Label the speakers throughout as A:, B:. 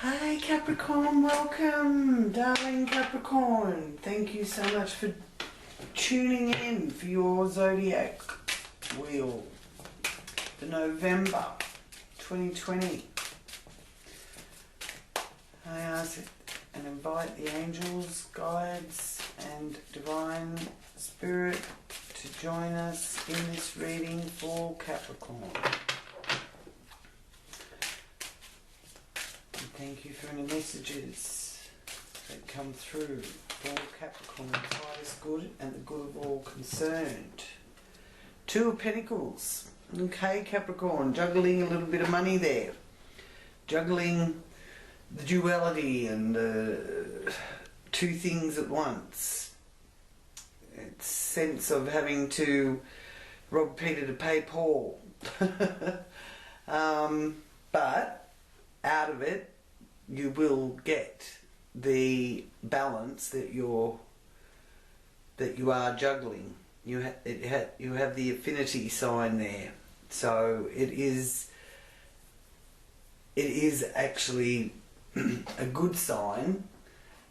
A: Hi Capricorn, welcome, darling Capricorn. Thank you so much for tuning in for your Zodiac wheel for November 2020. I ask and invite the angels, guides and divine spirit to join us in this reading for Capricorn. Thank you for any messages that come through for Capricorn's highest good and the good of all concerned. Two of Pentacles. Okay, Capricorn, juggling a little bit of money there. Juggling the duality and two things at once. It's sense of having to rob Peter to pay Paul. But out of it, you will get the balance that you are juggling. You have the affinity sign there, so it is actually a good sign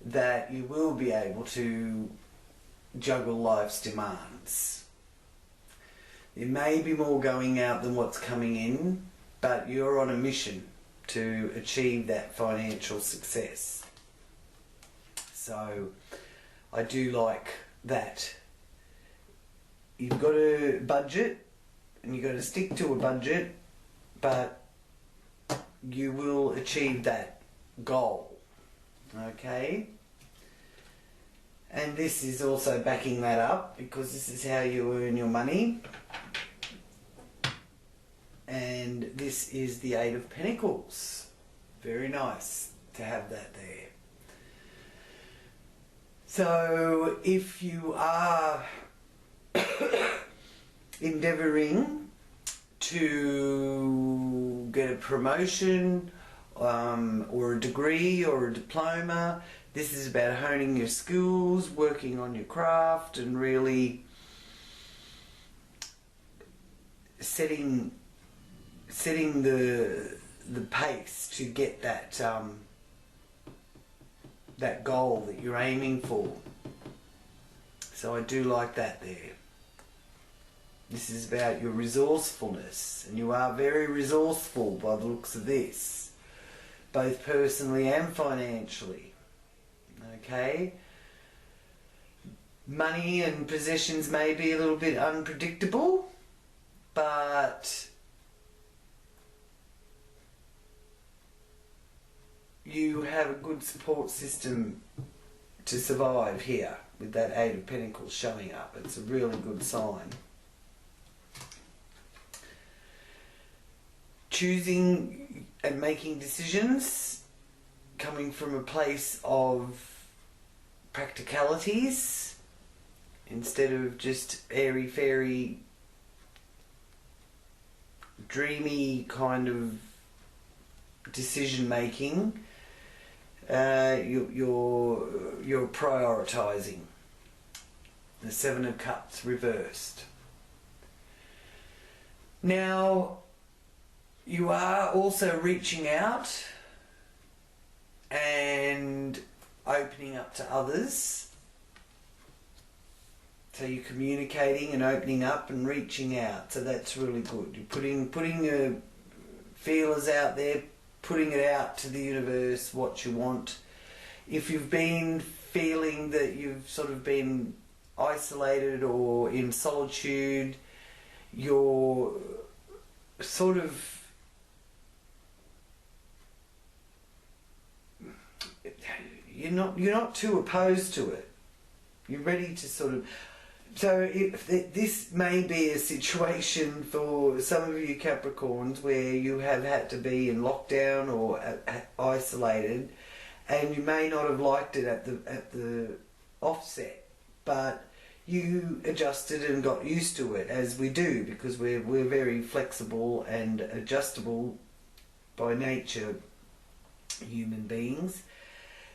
A: that you will be able to juggle life's demands. There may be more going out than what's coming in, but you're on a mission to achieve that financial success. So I do like that. You've got a budget and you've got to stick to a budget, but you will achieve that goal. Okay? And this is also backing that up, because this is how you earn your money. And this is the Eight of Pentacles. Very nice to have that there. So if you are endeavouring to get a promotion or a degree or a diploma, this is about honing your skills, working on your craft, and really setting the pace to get that that goal that you're aiming for. So I do like that there. This is about your resourcefulness, and you are very resourceful by the looks of this, both personally and financially. Okay? Money and possessions may be a little bit unpredictable, but you have a good support system to survive here with that Eight of Pentacles showing up. It's a really good sign. Choosing and making decisions coming from a place of practicalities instead of just airy-fairy, dreamy kind of decision making. You're prioritizing. The Seven of Cups reversed. Now you are also reaching out and opening up to others. So you're communicating and opening up and reaching out. So that's really good. You're putting your feelers out there, putting it out to the universe what you want. If you've been feeling that you've sort of been isolated or in solitude, you're sort of you're not too opposed to it. You're ready to sort of. So this may be a situation for some of you Capricorns where you have had to be in lockdown or isolated, and you may not have liked it at the offset, but you adjusted and got used to it, as we do, because we're very flexible and adjustable by nature, human beings.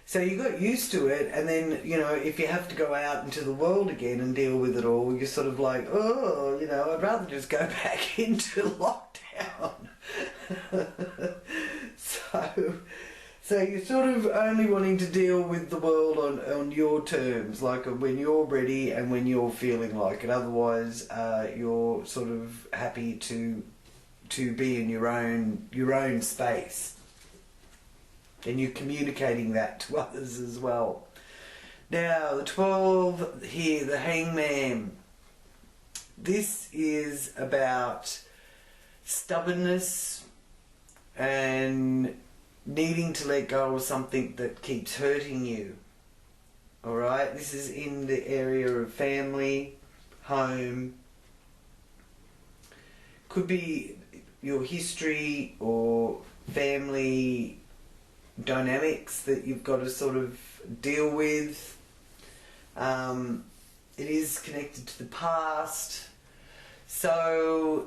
A: So you got used to it, and then, you know, if you have to go out into the world again and deal with it all, you're sort of like, oh, you know, I'd rather just go back into lockdown. So you're sort of only wanting to deal with the world on your terms, like when you're ready and when you're feeling like it. Otherwise, you're sort of happy to be in your own space. And you're communicating that to others as well. Now, the 12 here, the Hangman. This is about stubbornness and needing to let go of something that keeps hurting you. Alright? This is in the area of family, home. Could be your history or family dynamics that you've got to sort of deal with. It is connected to the past. So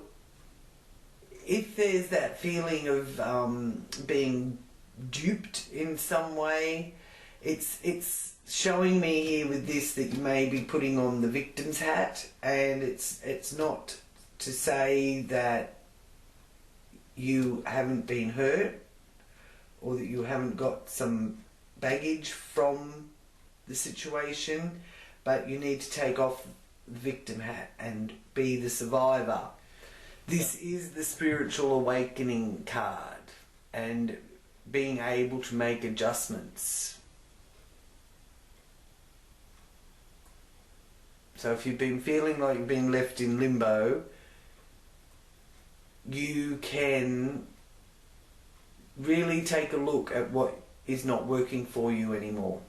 A: if there's that feeling of being duped in some way, it's showing me here with this that you may be putting on the victim's hat, and it's not to say that you haven't been hurt or that you haven't got some baggage from the situation, but you need to take off the victim hat and be the survivor. This is the spiritual awakening card and being able to make adjustments. So if you've been feeling like you're being left in limbo, you can really take a look at what is not working for you anymore.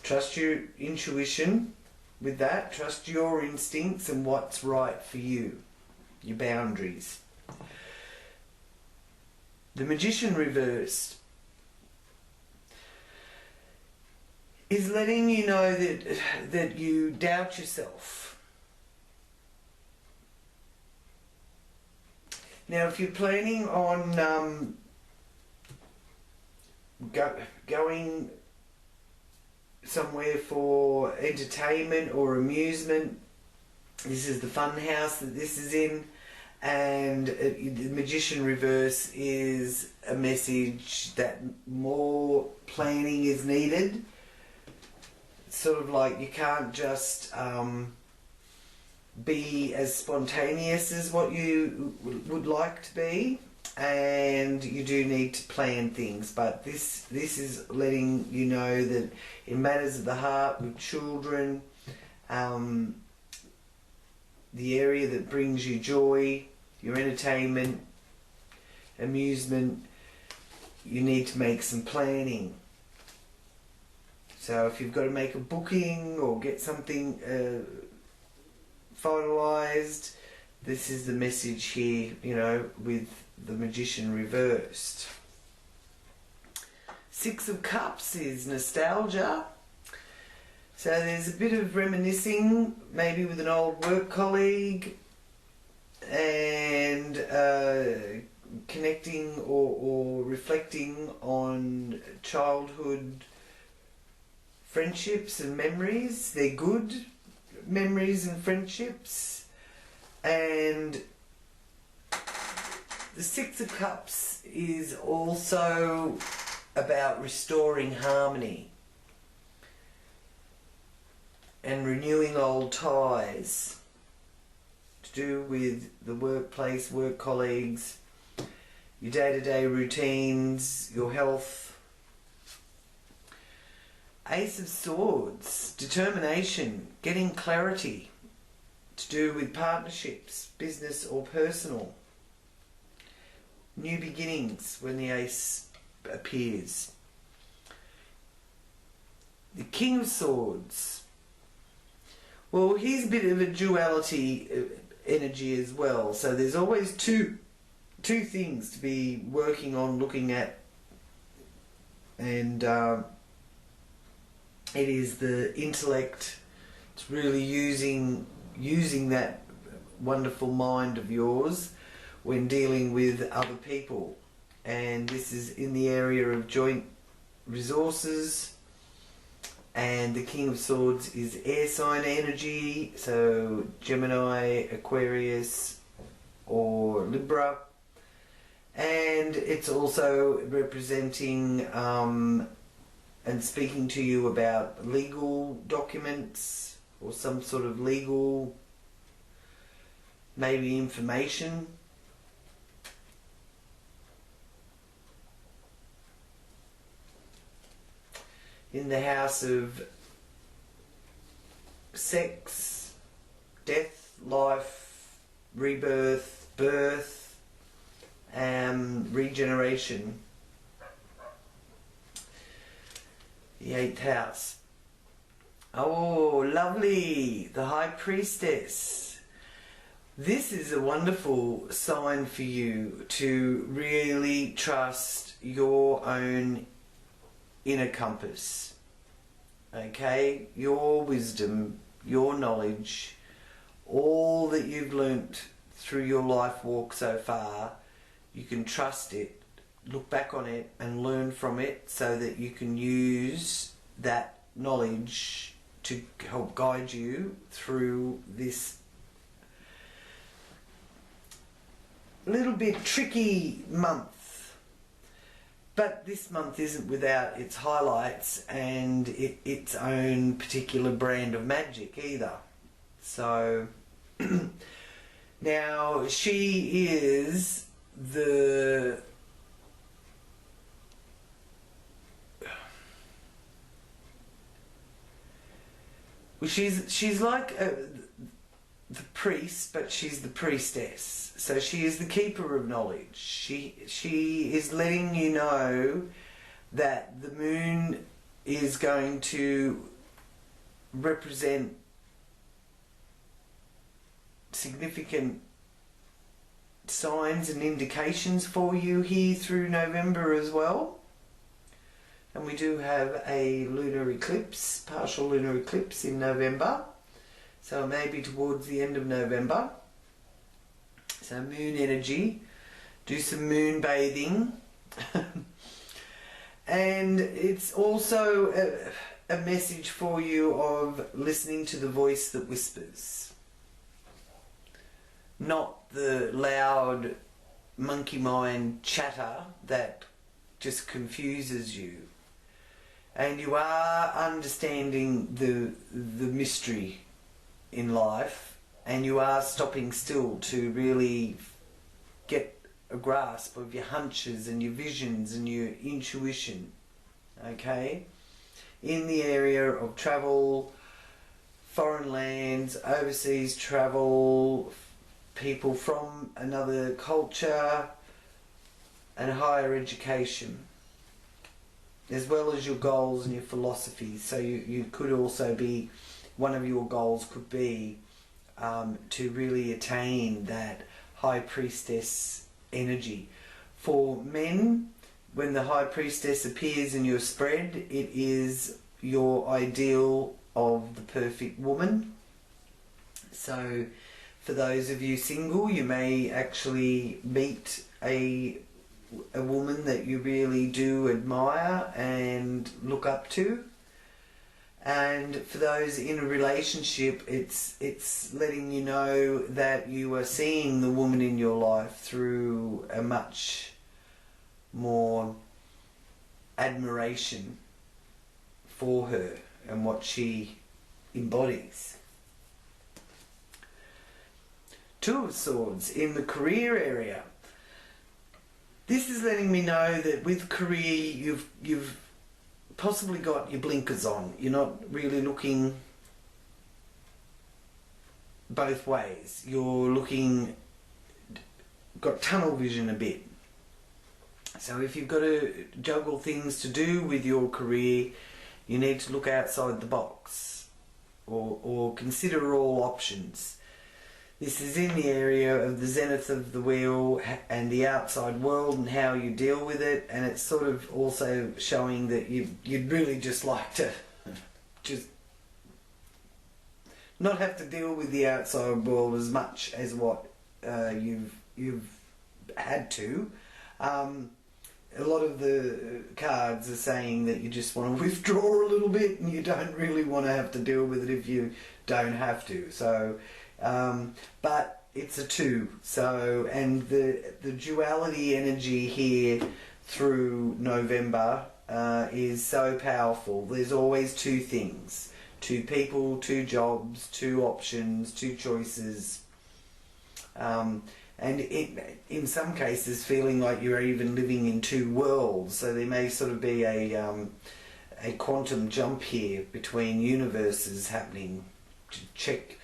A: Trust your intuition with that. Trust your instincts and what's right for you. Your boundaries. The Magician reversed is letting you know that you doubt yourself. Now, if you're planning on going somewhere for entertainment or amusement, this is the fun house that this is in, and the Magician reverse is a message that more planning is needed. It's sort of like you can't just be as spontaneous as what you would like to be, and you do need to plan things, but this is letting you know that in matters of the heart with children, the area that brings you joy, your entertainment, amusement, you need to make some planning. So if you've got to make a booking or get something finalised, this is the message here, you know, with the Magician reversed. Six of Cups is nostalgia. So there's a bit of reminiscing, maybe with an old work colleague, and connecting or reflecting on childhood friendships and memories. They're good memories and friendships. And the Six of Cups is also about restoring harmony and renewing old ties, to do with the workplace, work colleagues, your day-to-day routines, your health. Ace of Swords, determination, getting clarity, to do with partnerships, business or personal. New beginnings when the Ace appears. The King of Swords. Well, here's a bit of a duality energy as well. So there's always two things to be working on, looking at, and it is the intellect. It's really using that wonderful mind of yours when dealing with other people, and this is in the area of joint resources. And the King of Swords is air sign energy, so Gemini, Aquarius or Libra. And it's also representing and speaking to you about legal documents or some sort of legal, maybe information. In the house of sex, death, life, rebirth, birth, regeneration. The 8th house. Oh, lovely. The High Priestess. This is a wonderful sign for you to really trust your own inner compass. Okay? Your wisdom, your knowledge, all that you've learnt through your life walk so far, you can trust it, look back on it and learn from it so that you can use that knowledge to help guide you through this little bit tricky month. But this month isn't without its highlights and its own particular brand of magic either. So now she is she's like the priest, but she's the priestess. So she is the keeper of knowledge. She is letting you know that the moon is going to represent significant signs and indications for you here through November as well. And we do have a lunar eclipse, partial lunar eclipse in November. So maybe towards the end of November. So moon energy. Do some moon bathing. And it's also a message for you of listening to the voice that whispers. Not the loud monkey mind chatter that just confuses you. And you are understanding the mystery in life, and you are stopping still to really get a grasp of your hunches and your visions and your intuition. Okay? In the area of travel, foreign lands, overseas travel, people from another culture, and higher education, as well as your goals and your philosophies. So you could also be, one of your goals could be to really attain that High Priestess energy. For men, when the High Priestess appears in your spread, it is your ideal of the perfect woman. So for those of you single, you may actually meet a woman that you really do admire and look up to. And for those in a relationship, it's letting you know that you are seeing the woman in your life through a much more admiration for her and what she embodies. Two of Swords in the career area. This is letting me know that with career you've possibly got your blinkers on. You're not really looking both ways. You're got tunnel vision a bit. So if you've got to juggle things to do with your career, you need to look outside the box or consider all options. This is in the area of the zenith of the wheel and the outside world and how you deal with it, and it's sort of also showing that you'd really just like to just not have to deal with the outside world as much as what you've had to. A lot of the cards are saying that you just want to withdraw a little bit and you don't really want to have to deal with it if you don't have to. So, but it's a 2. So, and the duality energy here through November is so powerful. There's always 2 things. 2 people, 2 jobs, 2 options, 2 choices. And in some cases feeling like you're even living in 2 worlds. So there may sort of be a quantum jump here between universes happening. Check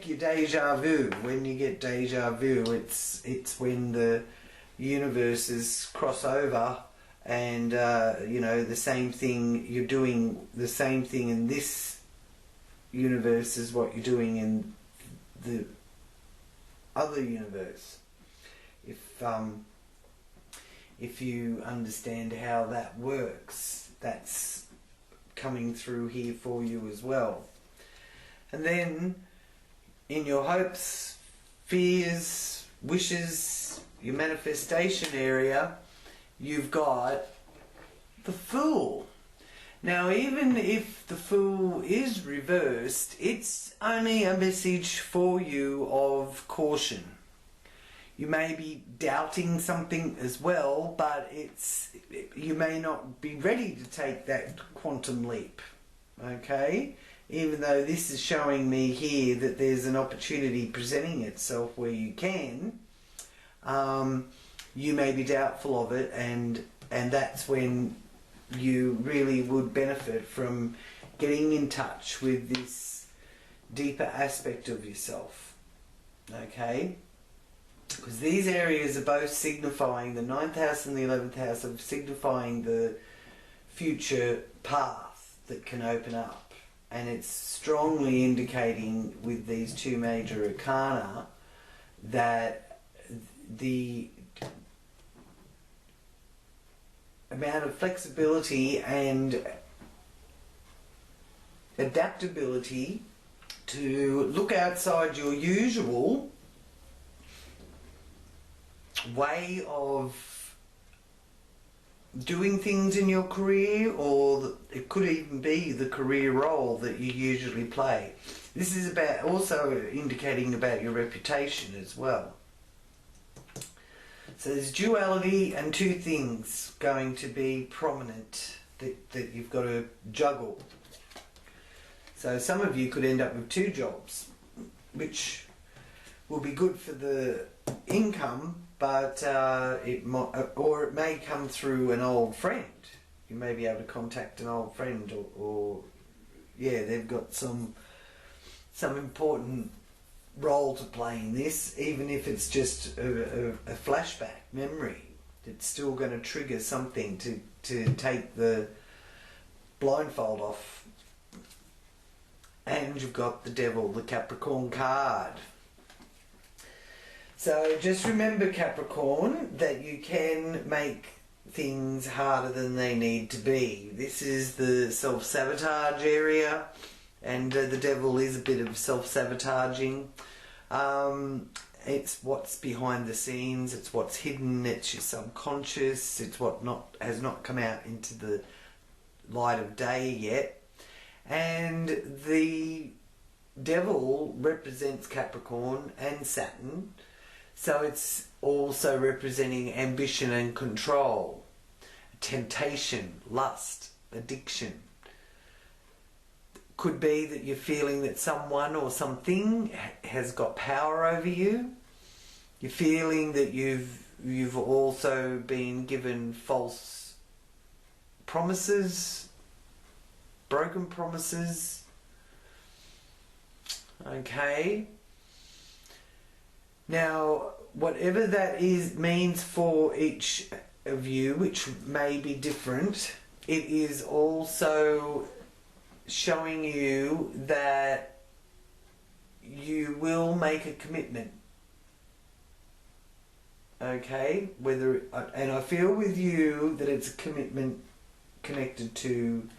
A: your deja vu. When you get deja vu, it's when the universes cross over, and you know, the same thing, you're doing the same thing in this universe as what you're doing in the other universe. If you understand how that works, that's coming through here for you as well. And then in your hopes, fears, wishes, your manifestation area, you've got the Fool. Now, even if the Fool is reversed, it's only a message for you of caution. You may be doubting something as well, but you may not be ready to take that quantum leap, okay? Even though this is showing me here that there's an opportunity presenting itself where you can, you may be doubtful of it, and that's when you really would benefit from getting in touch with this deeper aspect of yourself, okay? Because these areas are both signifying, the 9th house and the 11th house of signifying the future path that can open up. And it's strongly indicating with these 2 major arcana that the amount of flexibility and adaptability to look outside your usual way of doing things in your career, or it could even be the career role that you usually play. This is about also indicating about your reputation as well. So there's duality and 2 things going to be prominent that you've got to juggle. So some of you could end up with 2 jobs, which will be good for the income, but it may come through an old friend. You may be able to contact an old friend, or yeah, they've got some important role to play in this, even if it's just a flashback memory. It's still going to trigger something to take the blindfold off. And you've got the Devil, the Capricorn card. So just remember, Capricorn, that you can make things harder than they need to be. This is the self-sabotage area, and the Devil is a bit of self-sabotaging. It's what's behind the scenes, it's what's hidden, it's your subconscious, it's what has not come out into the light of day yet. And the Devil represents Capricorn and Saturn, so it's also representing ambition and control, temptation, lust, addiction. Could be that you're feeling that someone or something has got power over you. You're feeling that you've also been given false promises, broken promises. Okay. Now, whatever that means for each of you, which may be different, it is also showing you that you will make a commitment. Okay? And I feel with you that it's a commitment connected to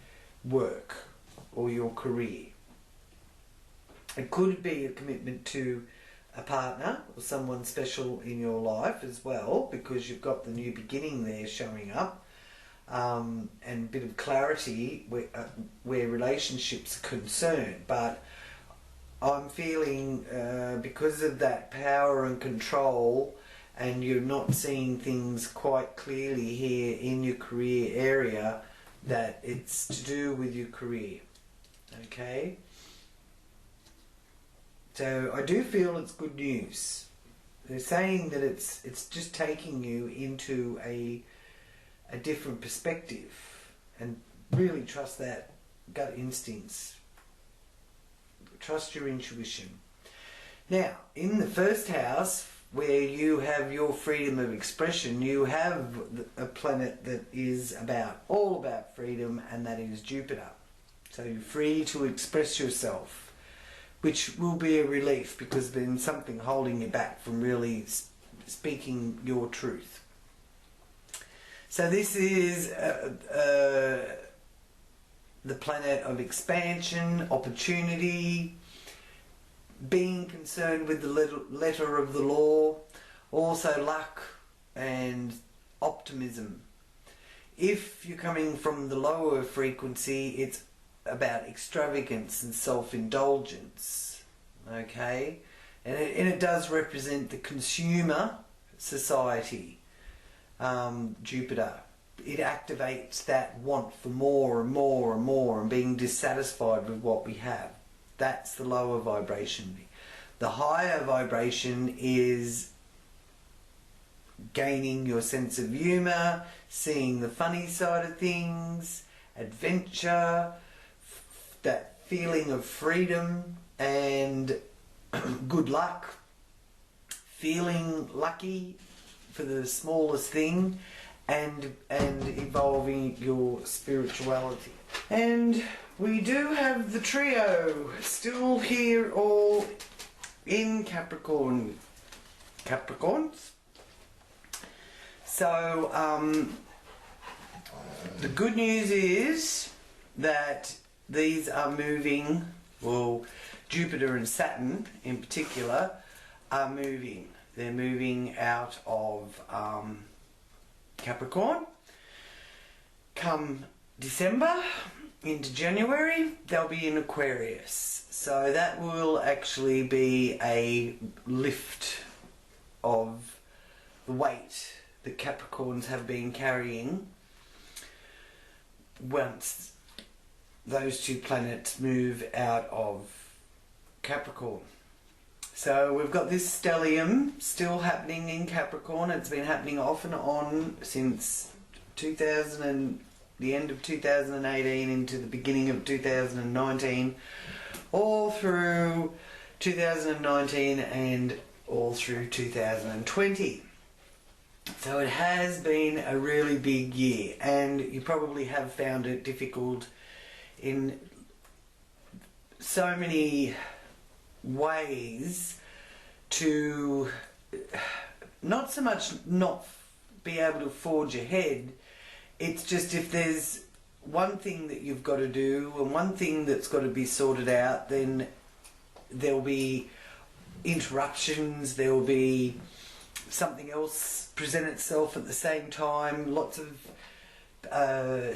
A: work or your career. It could be a commitment to a partner or someone special in your life as well, because you've got the new beginning there showing up, and a bit of clarity where relationships are concerned. But I'm feeling because of that power and control, and you're not seeing things quite clearly here in your career area, that it's to do with your career. Okay? So I do feel it's good news. They're saying that it's just taking you into a different perspective, and really trust that gut instincts. Trust your intuition. Now, in the first house, where you have your freedom of expression, you have a planet that is all about freedom, and that is Jupiter. So you're free to express yourself, which will be a relief, because there's been something holding you back from really speaking your truth. So this is the planet of expansion, opportunity, being concerned with the letter of the law, also luck and optimism. If you're coming from the lower frequency, it's about extravagance and self-indulgence, okay? And it does represent the consumer society, Jupiter. It activates that want for more and more and more, and being dissatisfied with what we have. That's the lower vibration. The higher vibration is gaining your sense of humour, seeing the funny side of things, adventure, that feeling of freedom and good luck, feeling lucky for the smallest thing, and evolving your spirituality. And we do have the trio still here, all in Capricorns. So the good news is that these are moving, well, Jupiter and Saturn in particular are moving. They're moving out of Capricorn. Come December into January, they'll be in Aquarius. So that will actually be a lift of the weight that Capricorns have been carrying once those two planets move out of Capricorn. So we've got this stellium still happening in Capricorn. It's been happening off and on since the end of 2018 into the beginning of 2019, all through 2019 and all through 2020. So it has been a really big year, and you probably have found it difficult in so many ways to not so much not be able to forge ahead. It's just, if there's one thing that you've got to do and one thing that's got to be sorted out, then there'll be interruptions, there'll be something else present itself at the same time, lots of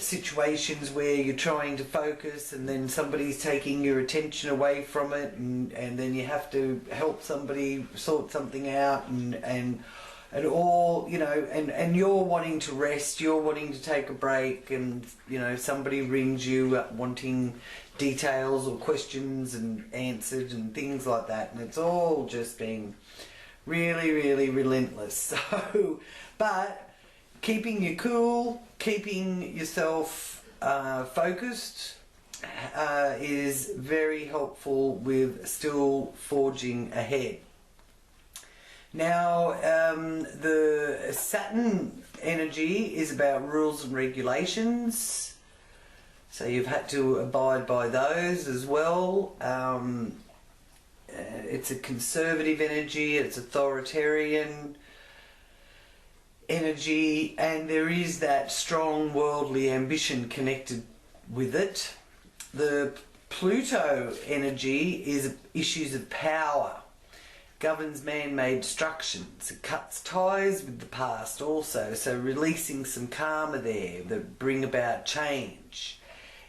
A: situations where you're trying to focus and then somebody's taking your attention away from it, and then you have to help somebody sort something out, and all, you know, and you're wanting to rest, you're wanting to take a break, and you know, somebody rings you wanting details or questions and answered and things like that, and it's all just been really, really relentless. So, but keeping you cool, keeping yourself focused is very helpful with still forging ahead. Now, the Saturn energy is about rules and regulations, so you've had to abide by those as well. It's a conservative energy, it's authoritarian energy, and there is that strong worldly ambition connected with it. The Pluto energy is issues of power, governs man-made structures, it cuts ties with the past also, so releasing some karma there that bring about change.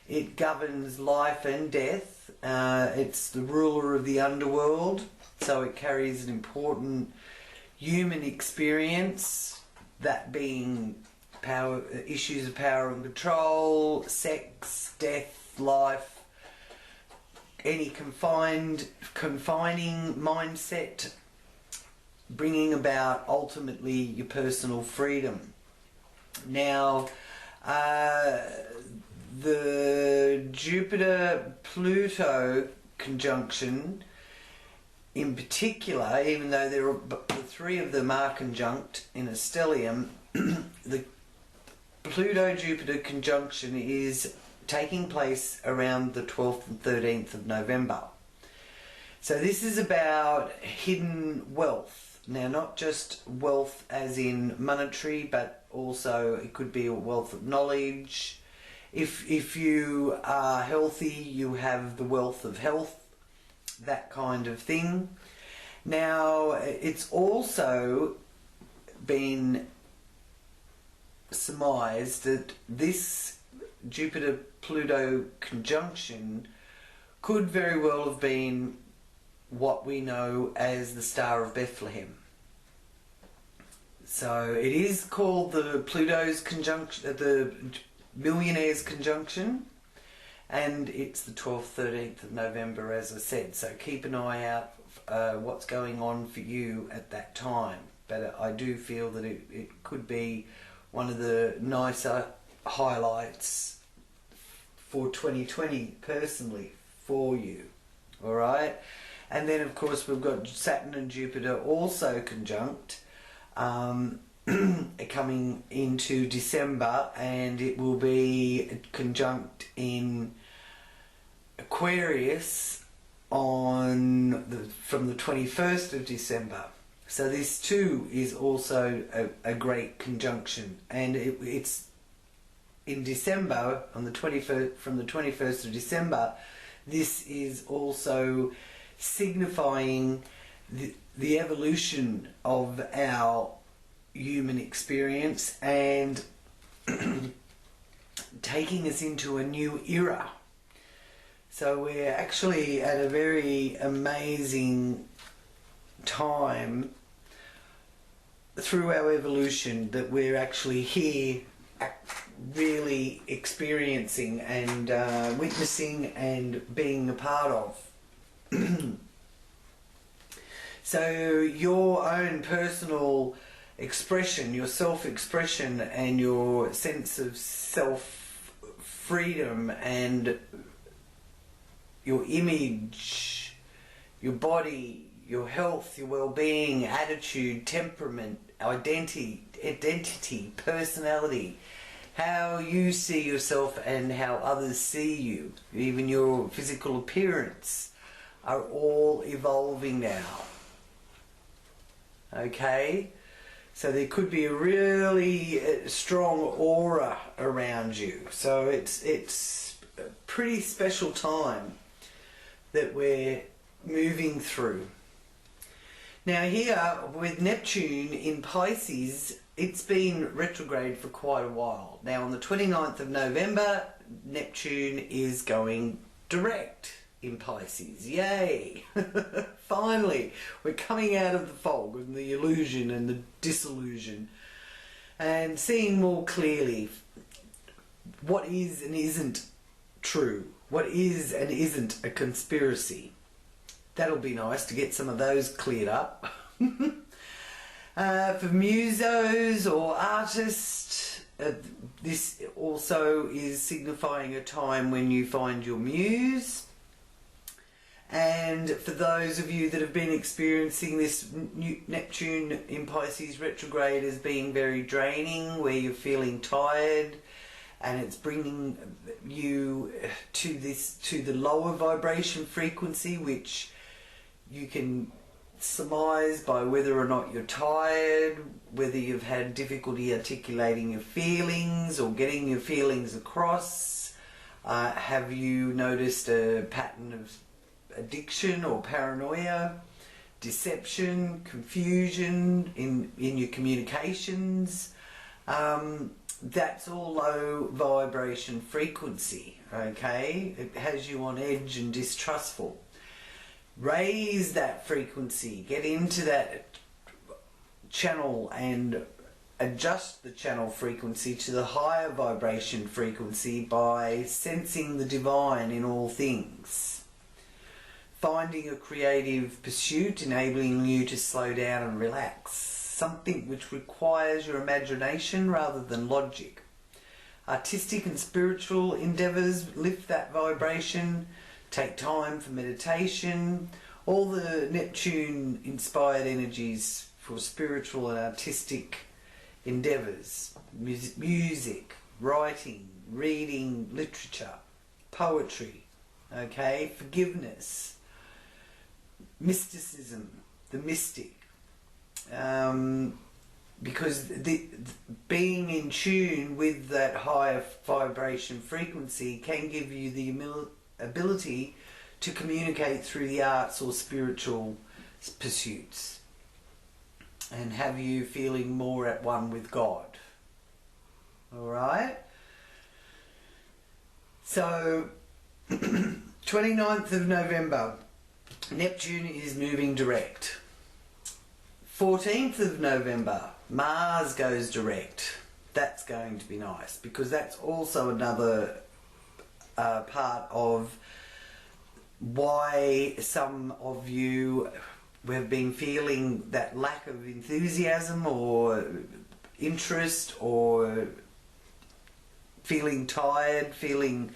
A: It governs life and death, It's the ruler of the underworld, so it carries an important human experience, that being power, issues of power and control, sex, death, life, any confining mindset, bringing about ultimately your personal freedom. Now, the Jupiter-Pluto conjunction in particular, even though the three of them are conjunct in a stellium, the Pluto-Jupiter conjunction is taking place around the 12th and 13th of November. So this is about hidden wealth. Now, not just wealth as in monetary, but also it could be a wealth of knowledge. If you are healthy, you have the wealth of health, that kind of thing. Now, it's also been surmised that this Jupiter-Pluto conjunction could very well have been what we know as the Star of Bethlehem. So it is called the Pluto's conjunction, the Millionaire's conjunction, and it's the 12th, 13th of November, as I said. So keep an eye out what's going on for you at that time. But I do feel that it could be one of the nicer highlights for 2020 personally for you. All right, and then of course we've got Saturn and Jupiter also conjunct coming into December, and it will be conjunct in Aquarius from the 21st of December. So this too is also a great conjunction, and it's in December on the 21st, from the 21st of December. This is also signifying the evolution of our human experience and taking us into a new era. So we're actually at a very amazing time through our evolution that we're actually here really experiencing and witnessing and being a part of. So your own personal expression, your self-expression and your sense of self-freedom and your image, your body, your health, your well-being, attitude, temperament, identity, personality, how you see yourself and how others see you, even your physical appearance, are all evolving now. Okay? So there could be a really strong aura around you. So it's a pretty special time that we're moving through. Now here, with Neptune in Pisces, it's been retrograde for quite a while. Now on the 29th of November, Neptune is going direct in Pisces. Yay! Finally, we're coming out of the fog and the illusion and the disillusion and seeing more clearly what is and isn't true, what is and isn't a conspiracy. That'll be nice to get some of those cleared up. For musos or artists, this also is signifying a time when you find your muse. And for those of you that have been experiencing this Neptune in Pisces retrograde as being very draining, where you're feeling tired and it's bringing you to the lower vibration frequency, which you can surmise by whether or not you're tired, whether you've had difficulty articulating your feelings or getting your feelings across. Have you noticed a pattern of addiction or paranoia, deception, confusion in your communications? that's all low vibration frequency, okay? It has you on edge and distrustful. Raise that frequency, get into that channel and adjust the channel frequency to the higher vibration frequency by sensing the divine in all things. Finding a creative pursuit enabling you to slow down and relax. Something which requires your imagination rather than logic. Artistic and spiritual endeavours lift that vibration. Take time for meditation. All the Neptune inspired energies for spiritual and artistic endeavours. Music, writing, reading, literature, poetry, okay, forgiveness, mysticism, the mystic. Because being in tune with that higher vibration frequency can give you the ability to communicate through the arts or spiritual pursuits and have you feeling more at one with God. Alright? So, 29th of November, Neptune is moving direct. 14th of November, Mars goes direct. That's going to be nice because that's also another part of why some of you have been feeling that lack of enthusiasm or interest, or feeling tired, feeling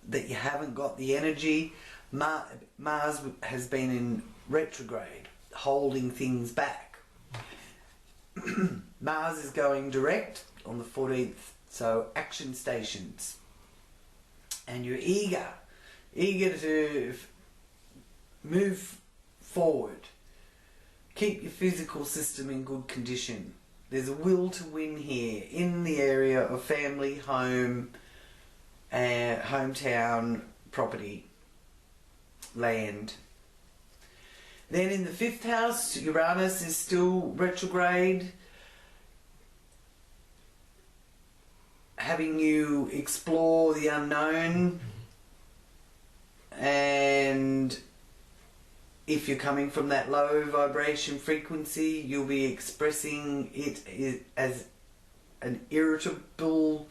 A: that you haven't got the energy. Mars has been in retrograde, holding things back. Mars is going direct on the 14th, so action stations. And you're eager to move forward. Keep your physical system in good condition. There's a will to win here in the area of family, home, hometown, property, land. Then in the 5th house, Uranus is still retrograde, having you explore the unknown, and if you're coming from that low vibration frequency, you'll be expressing it as an irritable,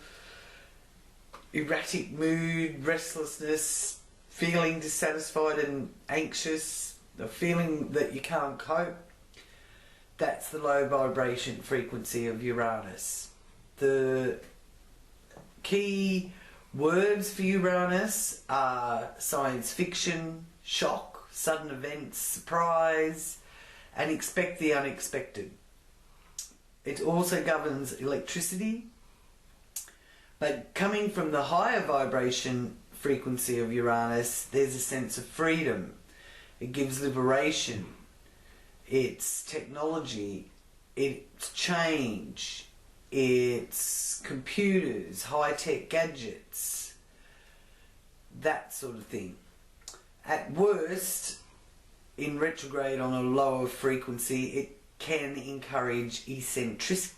A: erratic mood, restlessness, feeling dissatisfied and anxious, the feeling that you can't cope. That's the low vibration frequency of Uranus. The key words for Uranus are science fiction, shock, sudden events, surprise, and expect the unexpected. It also governs electricity, but coming from the higher vibration frequency of Uranus, there's a sense of freedom. It gives liberation. It's technology. It's change. It's computers, high-tech gadgets, that sort of thing. At worst, in retrograde on a lower frequency, it can encourage eccentricities,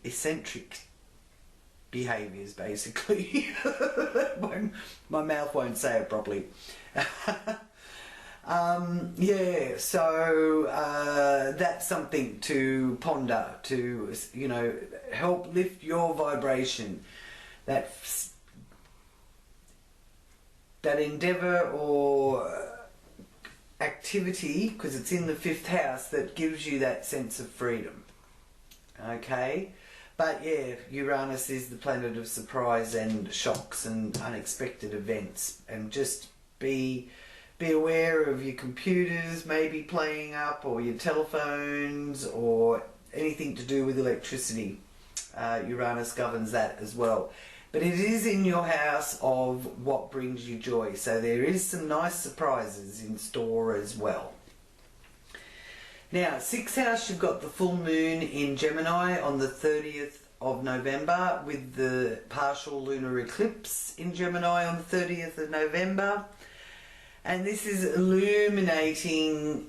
A: eccentric behaviours, basically. My mouth won't say it properly. That's something to ponder, to, help lift your vibration. That endeavour or activity, because it's in the 5th house, that gives you that sense of freedom. Okay? But yeah, Uranus is the planet of surprise and shocks and unexpected events. And just be aware of your computers maybe playing up, or your telephones, or anything to do with electricity. Uranus governs that as well. But it is in your house of what brings you joy. So there is some nice surprises in store as well. Now, 6th house, you've got the full moon in Gemini on the 30th of November with the partial lunar eclipse in Gemini on the 30th of November. And this is illuminating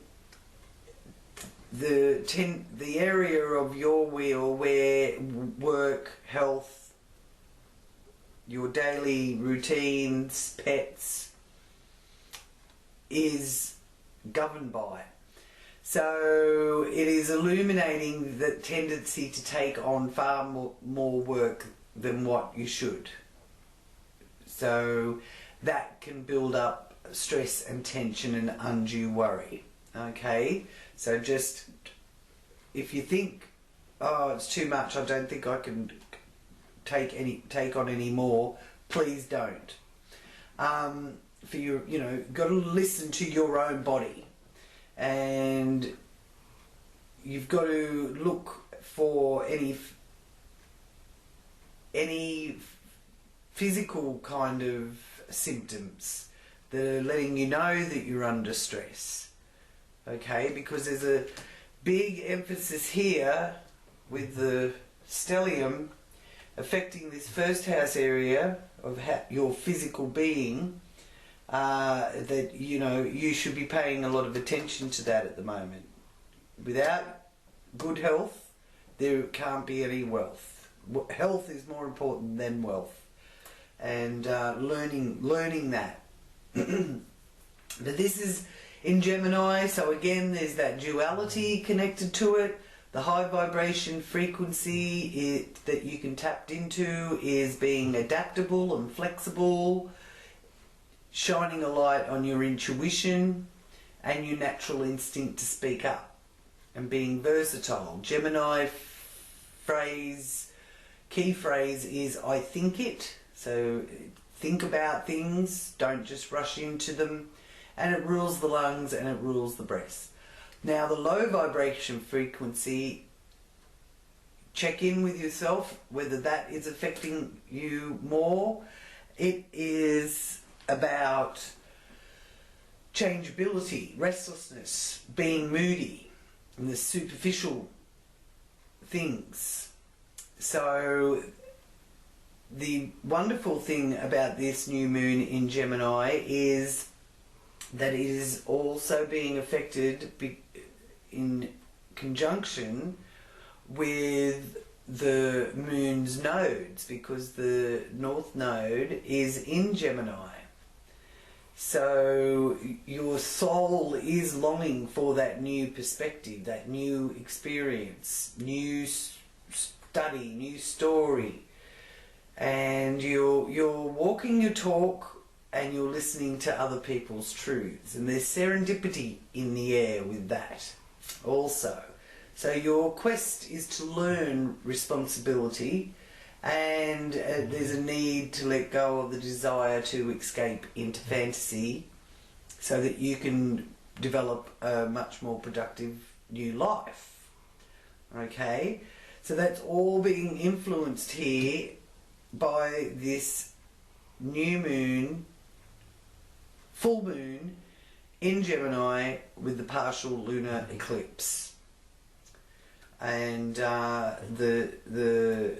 A: the area of your wheel where work, health, your daily routines, pets is governed by. So it is illuminating the tendency to take on far more work than what you should. So that can build up stress and tension and undue worry. Okay, so just if you think, oh, it's too much, I don't think I can take on any more, please don't. For you got to listen to your own body, and you've got to look for any physical kind of symptoms that are letting you know that you're under stress. Okay, because there's a big emphasis here with the stellium affecting this first house area of your physical being, that you should be paying a lot of attention to that at the moment. Without good health, there can't be any wealth. Health is more important than wealth, and learning that. But this is in Gemini, so again there's that duality connected to it. The high vibration frequency that you can tap into is being adaptable and flexible, shining a light on your intuition and your natural instinct to speak up, and being versatile. Gemini key phrase is I think it. So think about things, don't just rush into them. And it rules the lungs and it rules the breast. Now the low vibration frequency, check in with yourself whether that is affecting you more. It is about changeability, restlessness, being moody, and the superficial things. So the wonderful thing about this new moon in Gemini is that it is also being affected in conjunction with the moon's nodes, because the north node is in Gemini. So your soul is longing for that new perspective, that new experience, new study, new story, and you're walking your talk and you're listening to other people's truths, and there's serendipity in the air with that also. So your quest is to learn responsibility, and there's a need to let go of the desire to escape into fantasy so that you can develop a much more productive new life. Okay, so that's all being influenced here by this new moon, full moon in Gemini with the partial lunar eclipse. And the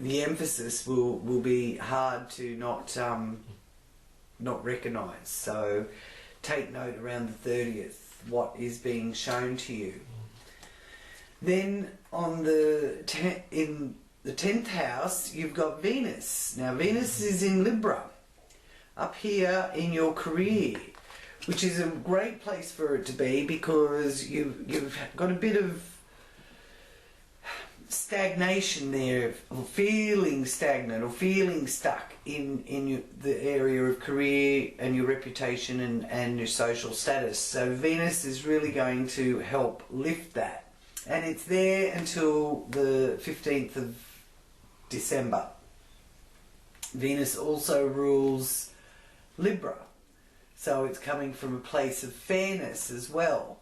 A: emphasis will be hard to not recognise. So take note around the 30th what is being shown to you. Then on in the 10th house you've got Venus. Now Venus is in Libra, up here in your career, which is a great place for it to be, because you've got a bit of stagnation there, or feeling stagnant or feeling stuck in the area of career and your reputation and your social status. So Venus is really going to help lift that, and it's there until the 15th of December. Venus also rules Libra, so it's coming from a place of fairness as well,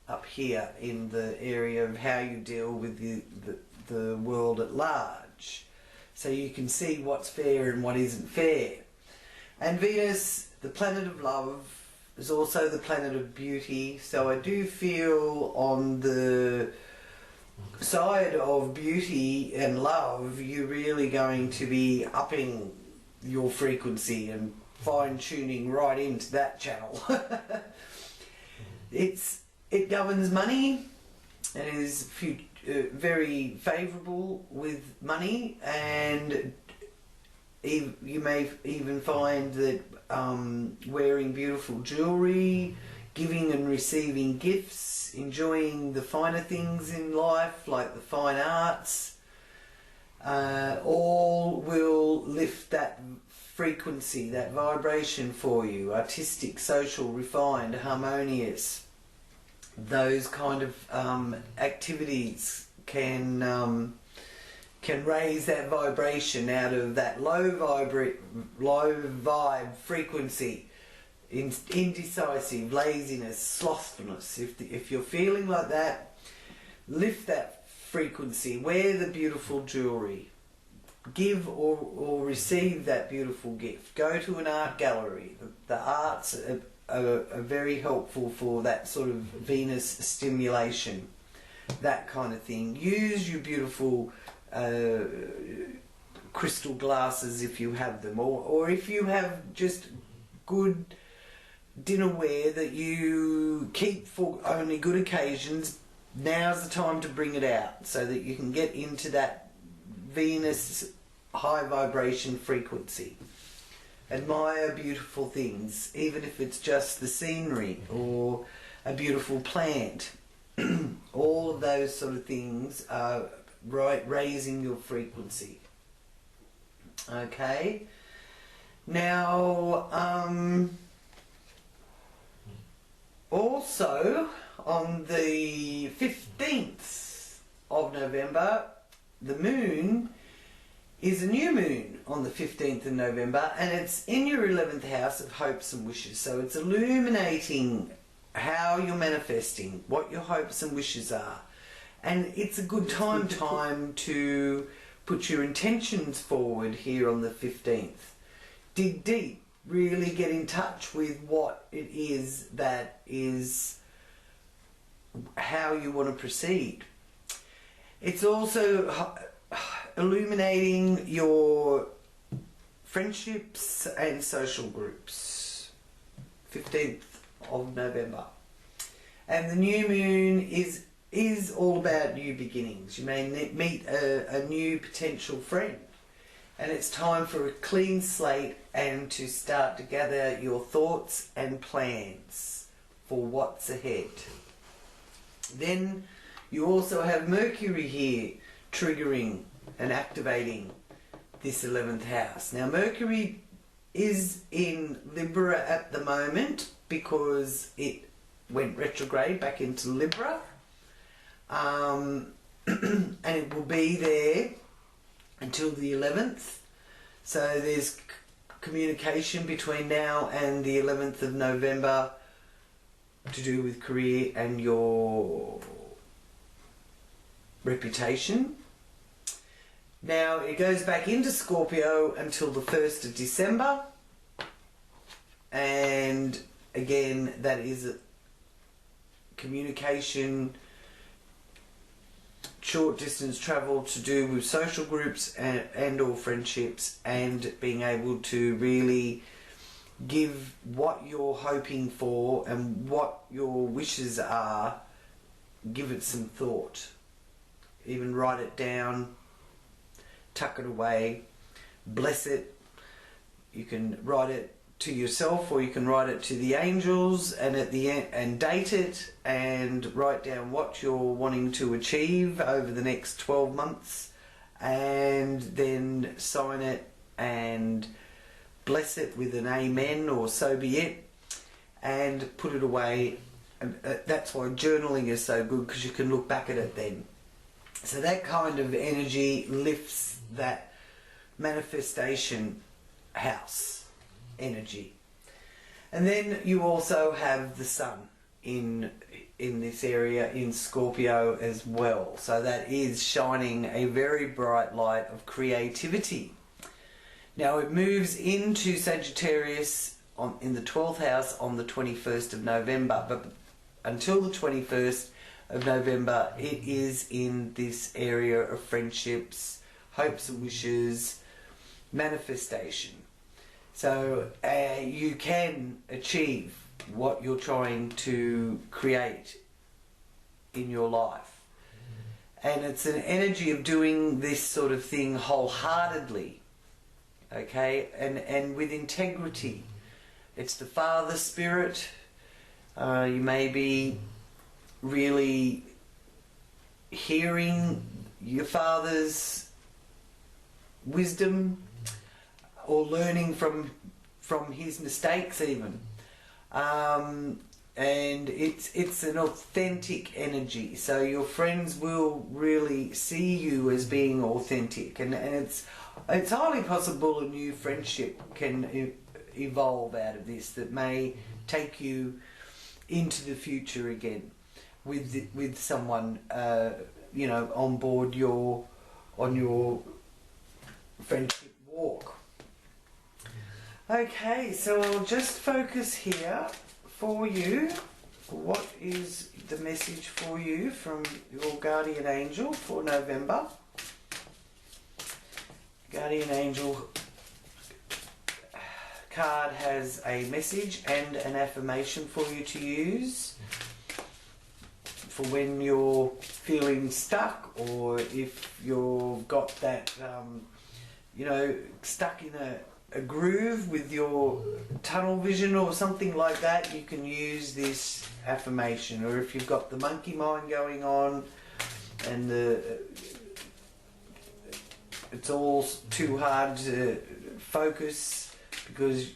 A: up here in the area of how you deal with the world at large. So you can see what's fair and what isn't fair. And Venus, the planet of love, is also the planet of beauty. So I do feel on the side of beauty and love, you're really going to be upping your frequency and fine-tuning right into that channel. It's It governs money and is very favourable with money, and you may even find that wearing beautiful jewellery, giving and receiving gifts, enjoying the finer things in life like the fine arts, all will lift that frequency, that vibration for you. Artistic, social, refined, harmonious. Those kind of activities can raise that vibration out of that low vibe frequency, indecisive, laziness, slothfulness. If you're feeling like that, lift that frequency. Wear the beautiful jewellery. Give or receive that beautiful gift. Go to an art gallery. The arts are very helpful for that sort of Venus stimulation, that kind of thing. Use your beautiful crystal glasses if you have them, or if you have just good dinnerware that you keep for only good occasions, now's the time to bring it out so that you can get into that Venus high vibration frequency. Admire beautiful things, even if it's just the scenery or a beautiful plant. All of those sort of things are raising your frequency. Okay. Now, also on the 15th of November, the moon is a new moon on the 15th of November, and it's in your 11th house of hopes and wishes. So it's illuminating how you're manifesting, what your hopes and wishes are. And it's a good time to put your intentions forward here on the 15th. Dig deep, really get in touch with what it is that is how you want to proceed. It's also illuminating your friendships and social groups. 15th of November. And the new moon is all about new beginnings. You may meet a new potential friend, and it's time for a clean slate and to start to gather your thoughts and plans for what's ahead. Then you also have Mercury here triggering and activating this 11th house. Now Mercury is in Libra at the moment because it went retrograde back into Libra, and it will be there until the 11th. So there's communication between now and the 11th of November to do with career and your reputation. Now it goes back into Scorpio until the 1st of December, and again that is communication, short distance travel to do with social groups and or friendships, and being able to really give what you're hoping for and what your wishes are, give it some thought. Even write it down, tuck it away, bless it. You can write it to yourself, or you can write it to the angels, and at the end, and date it and write down what you're wanting to achieve over the next 12 months, and then sign it and bless it with an amen or so be it, and put it away. And that's why journaling is so good, because you can look back at it then. So that kind of energy lifts that manifestation house energy. And then you also have the sun in this area in Scorpio as well. So that is shining a very bright light of creativity. Now it moves into Sagittarius in the 12th house on the 21st of November, but until the 21st of November it is in this area of friendships, hopes and wishes, manifestation. So you can achieve what you're trying to create in your life. And it's an energy of doing this sort of thing wholeheartedly, okay, and with integrity. It's the Father Spirit. You may be really hearing your Father's wisdom or learning from his mistakes even. And it's an authentic energy, so your friends will really see you as being authentic, and it's highly possible a new friendship can evolve out of this that may take you into the future again with someone you know, on board on your friendship walk. Okay, so I'll just focus here for you. What is the message for you from your guardian angel for November? Guardian angel card has a message and an affirmation for you to use for when you're feeling stuck, or if you've got that you know, stuck in a groove with your tunnel vision or something like that, you can use this affirmation. Or if you've got the monkey mind going on and it's all too hard to focus because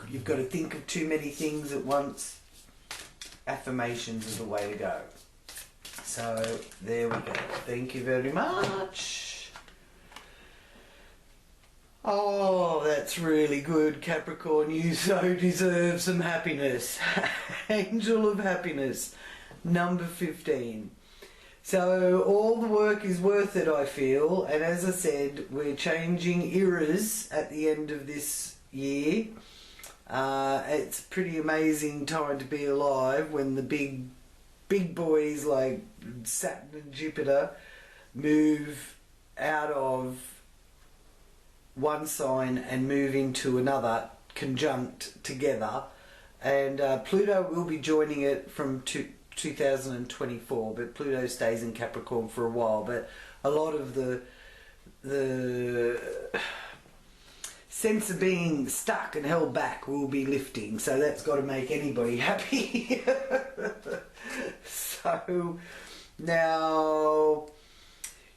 A: you've got to think of too many things at once, affirmations is the way to go. So there we go. Thank you very much. Oh, that's really good, Capricorn. You so deserve some happiness. Angel of Happiness, number 15. So all the work is worth it, I feel. And as I said, we're changing eras at the end of this year. It's a pretty amazing time to be alive when the big boys like Saturn and Jupiter move out of one sign and move into another, conjunct together, and Pluto will be joining it from 2024, but Pluto stays in Capricorn for a while. But a lot of the sense of being stuck and held back will be lifting, so that's got to make anybody happy. So now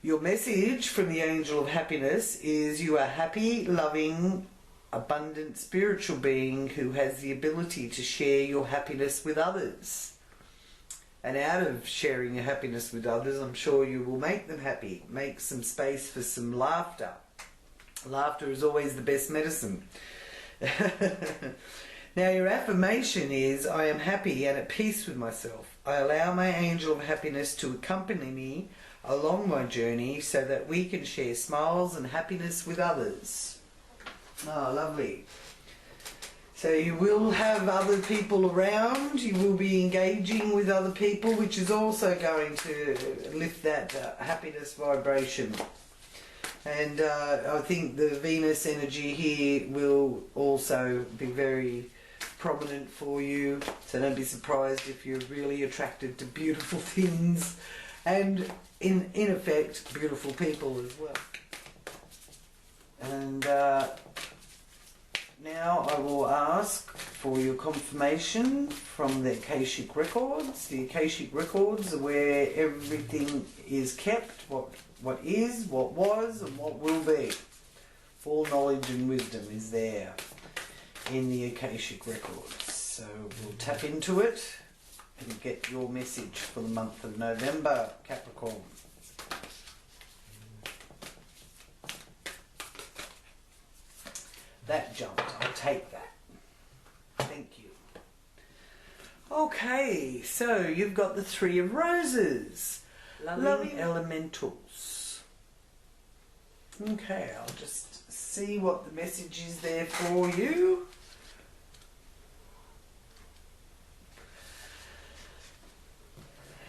A: your message from the Angel of Happiness is you are happy, loving, abundant spiritual being who has the ability to share your happiness with others. And out of sharing your happiness with others, I'm sure you will make them happy. Make some space for some laughter. Laughter is always the best medicine. Now your affirmation is, I am happy and at peace with myself. I allow my Angel of Happiness to accompany me along my journey so that we can share smiles and happiness with others. Oh, lovely. So you will have other people around, you will be engaging with other people, which is also going to lift that happiness vibration. And I think the Venus energy here will also be very prominent for you, so don't be surprised if you're really attracted to beautiful things and in effect beautiful people as well. And now I will ask for your confirmation from the Akashic Records. The Akashic Records are where everything is kept, what is, what was and what will be. All knowledge and wisdom is there in the Akashic Records. So we'll tap into it and get your message for the month of November, Capricorn. That jumped. I'll take that. Thank you. Okay, so you've got the Three of Roses. Loving elementals. Okay, I'll just see what the message is there for you.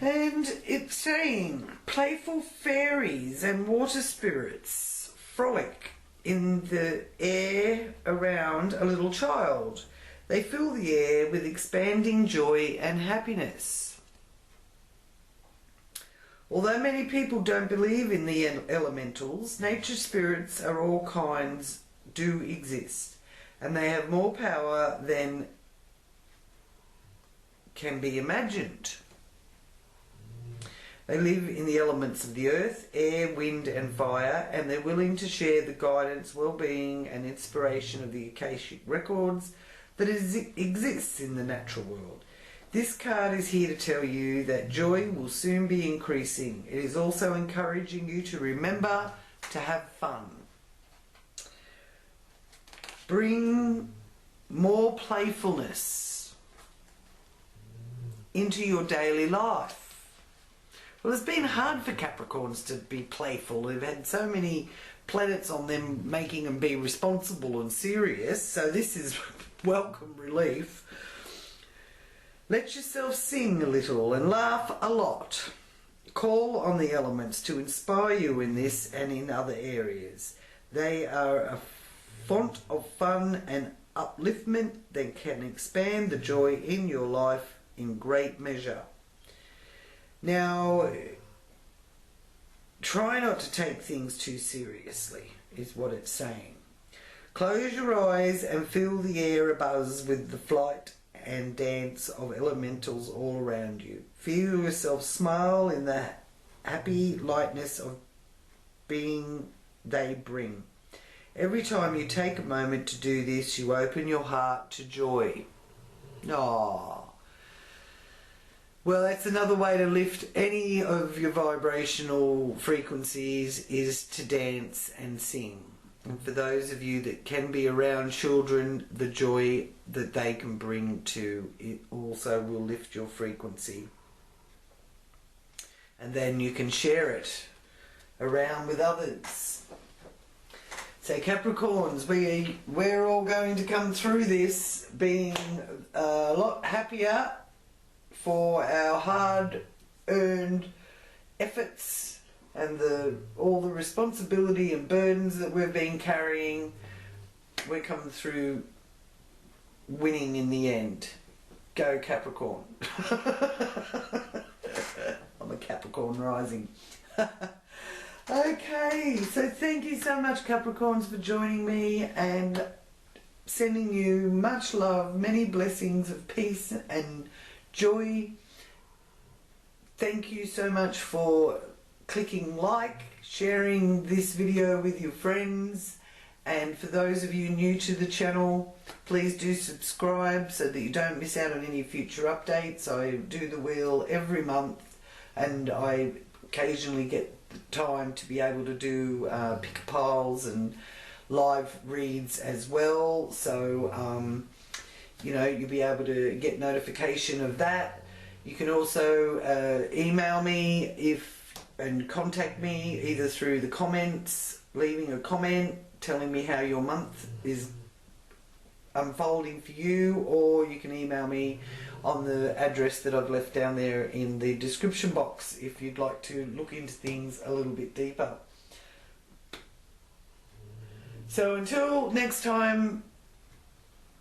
A: And it's saying, playful fairies and water spirits frolic in the air around a little child. They fill the air with expanding joy and happiness. Although many people don't believe in the elementals, nature spirits of all kinds do exist, and they have more power than can be imagined. They live in the elements of the earth, air, wind and fire, and they're willing to share the guidance, well-being and inspiration of the Akashic records that exists in the natural world. This card is here to tell you that joy will soon be increasing. It is also encouraging you to remember to have fun. Bring more playfulness into your daily life. Well, it's been hard for Capricorns to be playful. They've had so many planets on them making them be responsible and serious, so this is welcome relief. Let yourself sing a little and laugh a lot. Call on the elements to inspire you in this and in other areas. They are a font of fun and upliftment that can expand the joy in your life in great measure. Now, try not to take things too seriously, is what it's saying. Close your eyes and feel the air abuzz with the flight and dance of elementals all around you. Feel yourself smile in the happy lightness of being they bring. Every time you take a moment to do this, you open your heart to joy. Aww. Well, that's another way to lift any of your vibrational frequencies, is to dance and sing. And for those of you that can be around children, the joy that they can bring to it also will lift your frequency. And then you can share it around with others. So Capricorns, we're all going to come through this being a lot happier for our hard-earned efforts and all the responsibility and burdens that we've been carrying. We're coming through winning in the end. Go Capricorn. I'm a Capricorn rising. Okay, so thank you so much Capricorns for joining me, and sending you much love, many blessings of peace and joy. Thank you so much for clicking like, sharing this video with your friends, and for those of you new to the channel, please do subscribe so that you don't miss out on any future updates. I do the wheel every month, and I occasionally get the time to be able to do pick piles and live reads as well, so you know, you'll be able to get notification of that. You can also email me and contact me either through the comments, leaving a comment telling me how your month is unfolding for you, or you can email me on the address that I've left down there in the description box if you'd like to look into things a little bit deeper. So until next time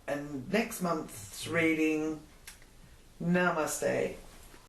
A: and next month's reading, namaste.